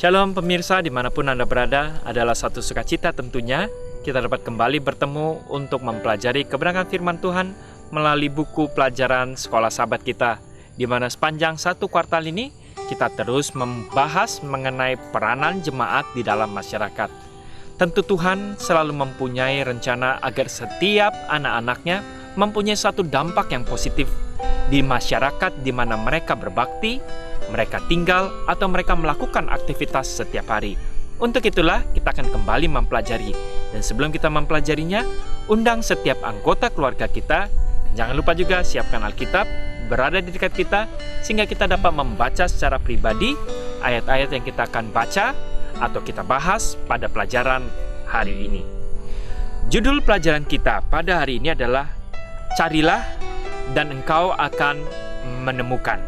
Shalom pemirsa, dimanapun Anda berada, adalah satu sukacita tentunya kita dapat kembali bertemu untuk mempelajari kebenaran firman Tuhan melalui buku pelajaran sekolah sahabat kita, di mana sepanjang satu kuartal ini kita terus membahas mengenai peranan jemaat di dalam masyarakat. Tentu Tuhan selalu mempunyai rencana agar setiap anak-anaknya mempunyai satu dampak yang positif di masyarakat di mana mereka berbakti, mereka tinggal, atau mereka melakukan aktivitas setiap hari. Untuk itulah kita akan kembali mempelajari. Dan sebelum kita mempelajarinya, undang setiap anggota keluarga kita. Jangan lupa juga siapkan Alkitab, berada di dekat kita, sehingga kita dapat membaca secara pribadi ayat-ayat yang kita akan baca atau kita bahas pada pelajaran hari ini. Judul pelajaran kita pada hari ini adalah Carilah dan engkau akan menemukan.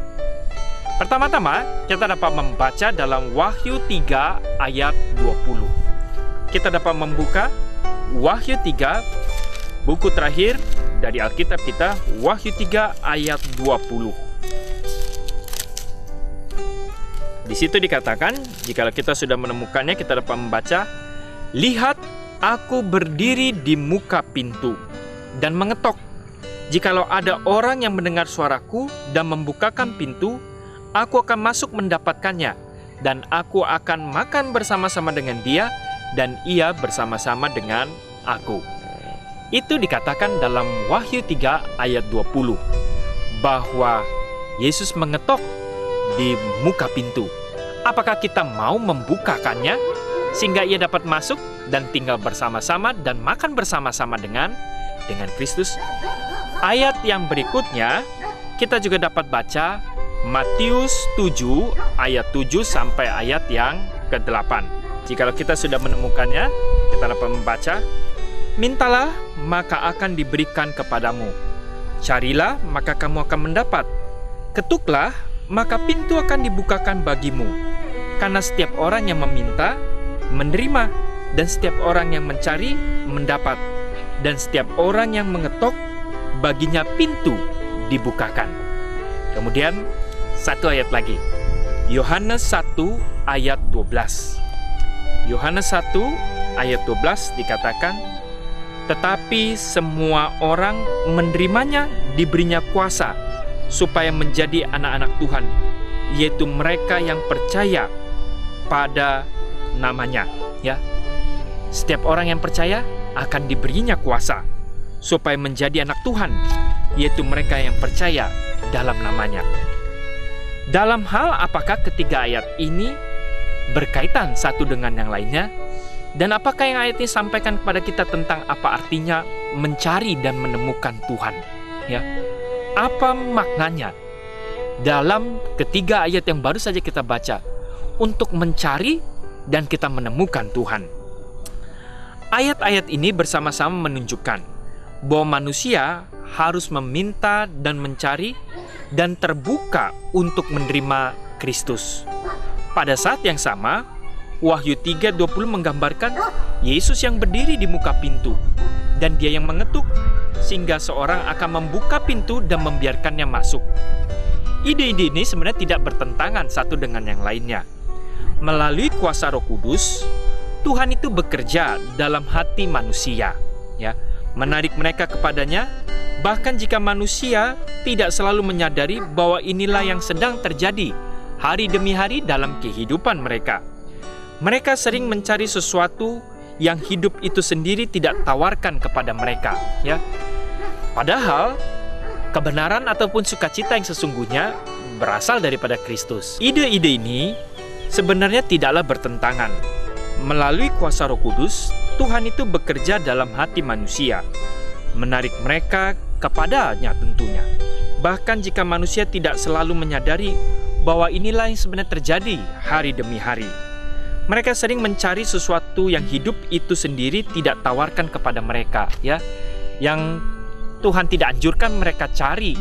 Pertama-tama, kita dapat membaca dalam Wahyu 3 ayat 20. Kita dapat membuka Wahyu 3, buku terakhir dari Alkitab kita, Wahyu 3 ayat 20. Di situ dikatakan, jikalau kita sudah menemukannya, kita dapat membaca, "Lihat, aku berdiri di muka pintu dan mengetok. Jikalau ada orang yang mendengar suaraku dan membukakan pintu, aku akan masuk mendapatkannya, dan aku akan makan bersama-sama dengan dia, dan ia bersama-sama dengan aku." Itu dikatakan dalam Wahyu 3 ayat 20, bahwa Yesus mengetok di muka pintu. Apakah kita mau membukakannya, sehingga ia dapat masuk dan tinggal bersama-sama dan makan bersama-sama dengan Kristus? Ayat yang berikutnya, kita juga dapat baca Matius 7 ayat 7 sampai ayat yang ke-8. Jikalau kita sudah menemukannya, kita dapat membaca, "Mintalah, maka akan diberikan kepadamu. Carilah, maka kamu akan mendapat. Ketuklah, maka pintu akan dibukakan bagimu. Karena setiap orang yang meminta, menerima, dan setiap orang yang mencari, mendapat. Dan setiap orang yang mengetok, baginya pintu dibukakan." Kemudian satu ayat lagi, Yohanes 1 ayat 12. Yohanes 1 ayat 12 dikatakan, "Tetapi semua orang menerimanya diberinya kuasa supaya menjadi anak-anak Tuhan, yaitu mereka yang percaya pada namanya." Ya, setiap orang yang percaya akan diberinya kuasa supaya menjadi anak Tuhan, yaitu mereka yang percaya dalam namanya. Dalam hal apakah ketiga ayat ini berkaitan satu dengan yang lainnya? Dan apakah yang ayat ini sampaikan kepada kita tentang apa artinya mencari dan menemukan Tuhan? Ya, apa maknanya dalam ketiga ayat yang baru saja kita baca untuk mencari dan kita menemukan Tuhan? Ayat-ayat ini bersama-sama menunjukkan bahwa manusia harus meminta dan mencari dan terbuka untuk menerima Kristus. Pada saat yang sama, Wahyu 3:20 menggambarkan Yesus yang berdiri di muka pintu, dan dia yang mengetuk, sehingga seorang akan membuka pintu dan membiarkannya masuk. Ide-ide ini sebenarnya tidak bertentangan satu dengan yang lainnya. Melalui kuasa Roh Kudus, Tuhan itu bekerja dalam hati manusia, ya, menarik mereka kepadanya, bahkan jika manusia tidak selalu menyadari bahwa inilah yang sedang terjadi hari demi hari dalam kehidupan mereka. Mereka sering mencari sesuatu yang hidup itu sendiri tidak tawarkan kepada mereka, ya. Padahal kebenaran ataupun sukacita yang sesungguhnya berasal daripada Kristus. Ide-ide ini sebenarnya tidaklah bertentangan. Melalui kuasa Roh Kudus, Tuhan itu bekerja dalam hati manusia, menarik mereka kepadanya tentunya. Bahkan jika manusia tidak selalu menyadari bahwa inilah yang sebenarnya terjadi hari demi hari. Mereka sering mencari sesuatu yang hidup itu sendiri tidak tawarkan kepada mereka, ya. Yang Tuhan tidak anjurkan mereka cari.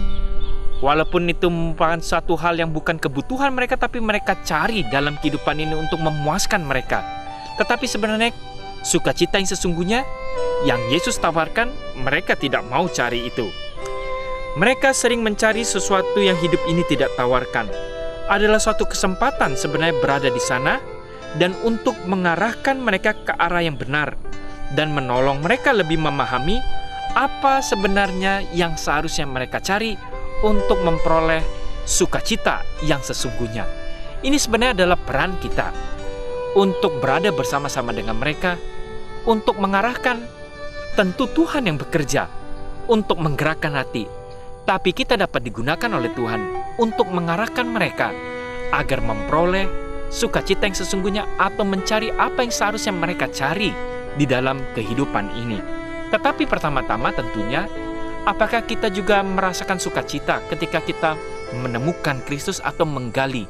Walaupun itu merupakan satu hal yang bukan kebutuhan mereka, tapi mereka cari dalam kehidupan ini untuk memuaskan mereka. Tetapi sebenarnya sukacita yang sesungguhnya yang Yesus tawarkan, mereka tidak mau cari itu. Mereka sering mencari sesuatu yang hidup ini tidak tawarkan. Adalah suatu kesempatan sebenarnya berada di sana dan untuk mengarahkan mereka ke arah yang benar dan menolong mereka lebih memahami apa sebenarnya yang seharusnya mereka cari untuk memperoleh sukacita yang sesungguhnya. Ini sebenarnya adalah peran kita untuk berada bersama-sama dengan mereka, untuk mengarahkan. Tentu Tuhan yang bekerja untuk menggerakkan hati, tapi kita dapat digunakan oleh Tuhan untuk mengarahkan mereka agar memperoleh sukacita yang sesungguhnya atau mencari apa yang seharusnya mereka cari di dalam kehidupan ini. Tetapi pertama-tama tentunya, apakah kita juga merasakan sukacita ketika kita menemukan Kristus atau menggali?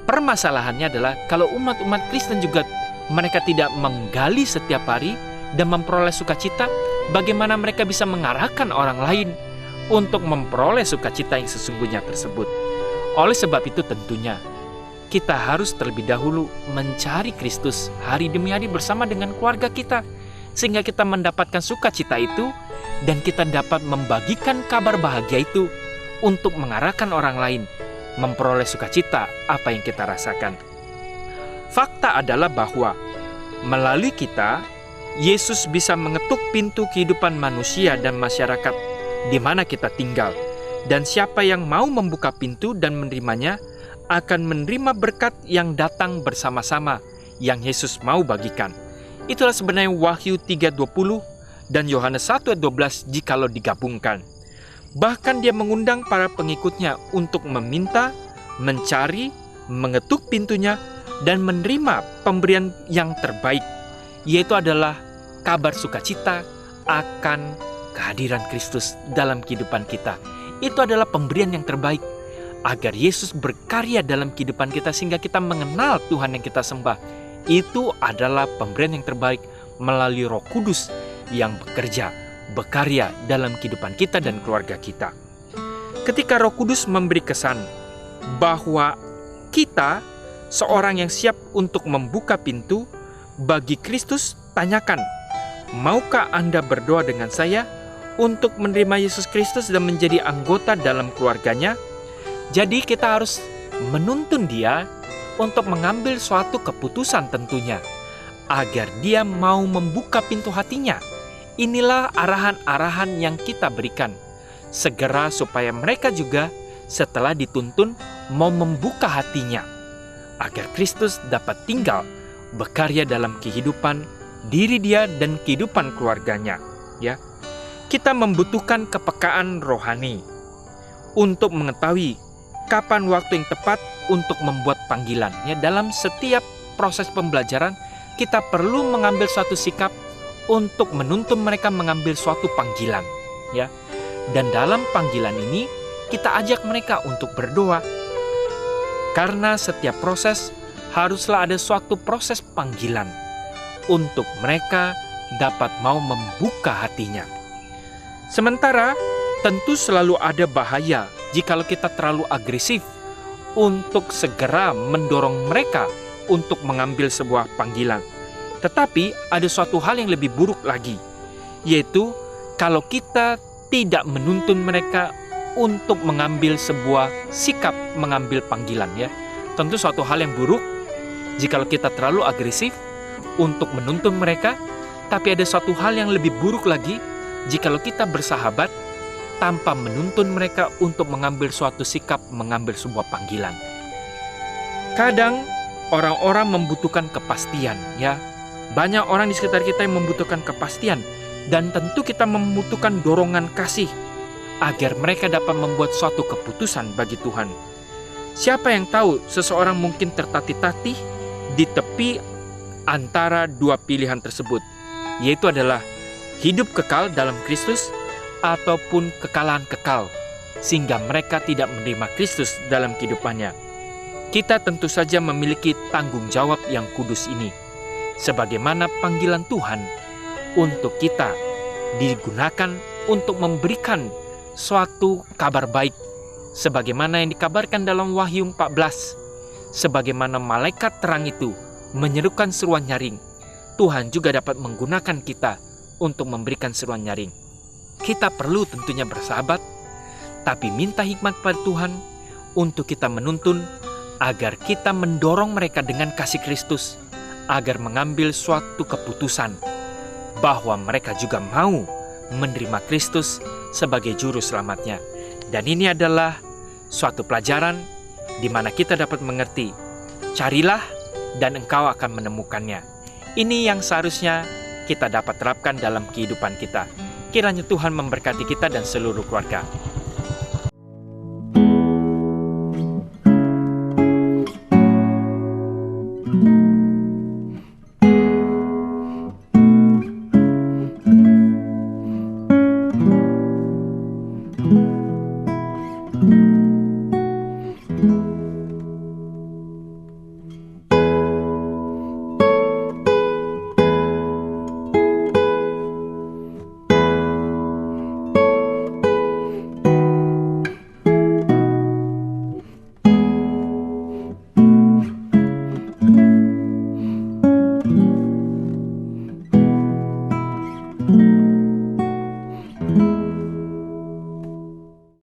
Permasalahannya adalah kalau umat-umat Kristen juga mereka tidak menggali setiap hari dan memperoleh sukacita, bagaimana mereka bisa mengarahkan orang lain untuk memperoleh sukacita yang sesungguhnya tersebut? Oleh sebab itu tentunya kita harus terlebih dahulu mencari Kristus hari demi hari bersama dengan keluarga kita, sehingga kita mendapatkan sukacita itu dan kita dapat membagikan kabar bahagia itu untuk mengarahkan orang lain memperoleh sukacita apa yang kita rasakan. Fakta adalah bahwa melalui kita, Yesus bisa mengetuk pintu kehidupan manusia dan masyarakat di mana kita tinggal. Dan siapa yang mau membuka pintu dan menerimanya akan menerima berkat yang datang bersama-sama yang Yesus mau bagikan. Itulah sebenarnya Wahyu 3:20 dan Yohanes 1:12 jikalau digabungkan. Bahkan dia mengundang para pengikutnya untuk meminta, mencari, mengetuk pintunya, dan menerima pemberian yang terbaik, yaitu adalah kabar sukacita akan kehadiran Kristus dalam kehidupan kita. Itu adalah pemberian yang terbaik agar Yesus berkarya dalam kehidupan kita sehingga kita mengenal Tuhan yang kita sembah. Itu adalah pemberian yang terbaik melalui Roh Kudus yang berkarya dalam kehidupan kita dan keluarga kita. Ketika Roh Kudus memberi kesan bahwa kita seorang yang siap untuk membuka pintu bagi Kristus, tanyakan, maukah Anda berdoa dengan saya untuk menerima Yesus Kristus dan menjadi anggota dalam keluarganya? Jadi kita harus menuntun dia untuk mengambil suatu keputusan tentunya, agar dia mau membuka pintu hatinya. Inilah arahan-arahan yang kita berikan, segera supaya mereka juga setelah dituntun mau membuka hatinya, agar Kristus dapat tinggal berkarya dalam kehidupan diri dia dan kehidupan keluarganya. Ya, kita membutuhkan kepekaan rohani untuk mengetahui kapan waktu yang tepat untuk membuat panggilan. Ya, dalam setiap proses pembelajaran kita perlu mengambil suatu sikap untuk menuntun mereka mengambil suatu panggilan. Ya, dan dalam panggilan ini kita ajak mereka untuk berdoa, karena setiap proses haruslah ada suatu proses panggilan untuk mereka dapat mau membuka hatinya. Sementara tentu selalu ada bahaya jikalau kita terlalu agresif untuk segera mendorong mereka untuk mengambil sebuah panggilan. Tetapi ada suatu hal yang lebih buruk lagi, yaitu kalau kita tidak menuntun mereka untuk mengambil sebuah sikap mengambil panggilan. Ya, tentu suatu hal yang buruk jikalau kita terlalu agresif untuk menuntun mereka. Tapi ada suatu hal yang lebih buruk lagi jikalau kita bersahabat tanpa menuntun mereka untuk mengambil suatu sikap mengambil sebuah panggilan. Kadang orang-orang membutuhkan kepastian. Ya, banyak orang di sekitar kita yang membutuhkan kepastian, dan tentu kita membutuhkan dorongan kasih agar mereka dapat membuat suatu keputusan bagi Tuhan. Siapa yang tahu seseorang mungkin tertatih-tatih di tepi antara dua pilihan tersebut, yaitu adalah hidup kekal dalam Kristus ataupun kekalahan kekal, sehingga mereka tidak menerima Kristus dalam kehidupannya. Kita tentu saja memiliki tanggung jawab yang kudus ini, sebagaimana panggilan Tuhan untuk kita digunakan untuk memberikan suatu kabar baik, sebagaimana yang dikabarkan dalam Wahyu 14. Sebagaimana malaikat terang itu menyerukan seruan nyaring, Tuhan juga dapat menggunakan kita untuk memberikan seruan nyaring. Kita perlu tentunya bersahabat, tapi minta hikmat pada Tuhan untuk kita menuntun agar kita mendorong mereka dengan kasih Kristus, agar mengambil suatu keputusan bahwa mereka juga mau menerima Kristus sebagai juru selamatnya. Dan ini adalah suatu pelajaran di mana kita dapat mengerti, carilah dan engkau akan menemukannya. Ini yang seharusnya kita dapat terapkan dalam kehidupan kita. Kiranya Tuhan memberkati kita dan seluruh keluarga.